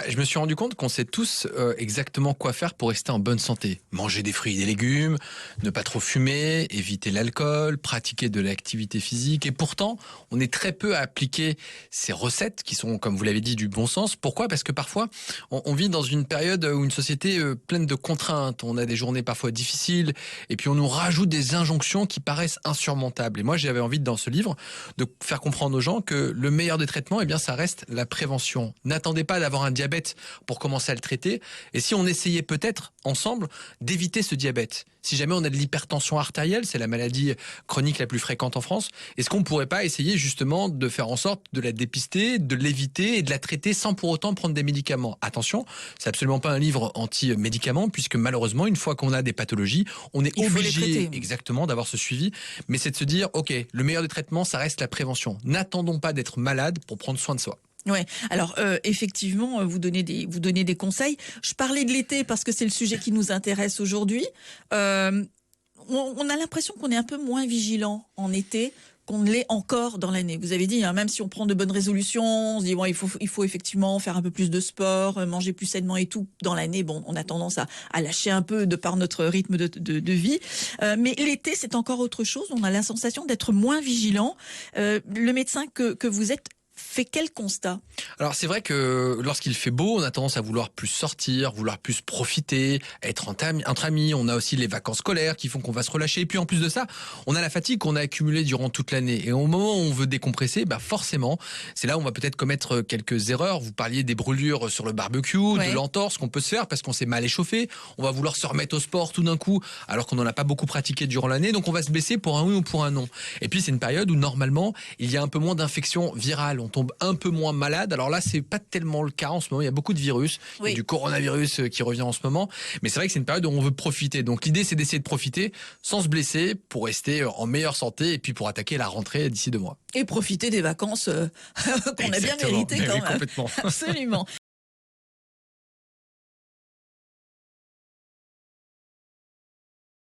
Je me suis rendu compte qu'on sait tous exactement quoi faire pour rester en bonne santé. Manger des fruits et des légumes, ne pas trop fumer, éviter l'alcool, pratiquer de l'activité physique. Et pourtant, on est très peu à appliquer ces recettes qui sont, comme vous l'avez dit, du bon sens. Pourquoi ? Parce que parfois, on vit dans une période où une société pleine de contraintes. On a des journées parfois difficiles et puis on nous rajoute des injonctions qui paraissent insurmontables. Et moi, j'avais envie, dans ce livre, de faire comprendre aux gens que le meilleur des traitements, eh bien, ça reste la prévention. N'attendez pas d'avoir un diabète pour commencer à le traiter. Et si on essayait peut-être ensemble d'éviter ce diabète, si jamais on a de l'hypertension artérielle, c'est la maladie chronique la plus fréquente en France, est-ce qu'on ne pourrait pas essayer justement de faire en sorte de la dépister, de l'éviter et de la traiter sans pour autant prendre des médicaments ? Attention, c'est absolument pas un livre anti-médicaments, puisque malheureusement, une fois qu'on a des pathologies, on est obligé exactement d'avoir ce suivi. Mais c'est de se dire, ok, le meilleur des traitements, ça reste la prévention. N'attendons pas d'être malade pour prendre soin de soi. Ouais. Alors effectivement, vous donnez des conseils. Je parlais de l'été parce que c'est le sujet qui nous intéresse aujourd'hui. On a l'impression qu'on est un peu moins vigilant en été qu'on ne l'est encore dans l'année. Vous avez dit, hein, même si on prend de bonnes résolutions, on se dit bon, il faut effectivement faire un peu plus de sport, manger plus sainement et tout. Dans l'année, bon, on a tendance à lâcher un peu de par notre rythme de vie. Mais l'été, c'est encore autre chose. On a la sensation d'être moins vigilant. Le médecin que vous êtes fait quel constat ? Alors c'est vrai que lorsqu'il fait beau, on a tendance à vouloir plus sortir, vouloir plus profiter, être entre amis. On a aussi les vacances scolaires qui font qu'on va se relâcher. Et puis en plus de ça, on a la fatigue qu'on a accumulée durant toute l'année. Et au moment où on veut décompresser, forcément, c'est là où on va peut-être commettre quelques erreurs. Vous parliez des brûlures sur le barbecue, de l'entorse qu'on peut se faire parce qu'on s'est mal échauffé. On va vouloir se remettre au sport tout d'un coup alors qu'on n'en a pas beaucoup pratiqué durant l'année. Donc on va se blesser pour un oui ou pour un non. Et puis c'est une période où normalement, il y a un peu moins d'infections virales. On tombe un peu moins malade. Alors là, c'est pas tellement le cas en ce moment. Il y a beaucoup de virus, il y a du coronavirus qui revient en ce moment. Mais c'est vrai que c'est une période où on veut profiter. Donc l'idée, c'est d'essayer de profiter sans se blesser pour rester en meilleure santé et puis pour attaquer la rentrée d'ici 2 mois. Et profiter des vacances qu'on a bien méritées quand même. Complètement. Absolument.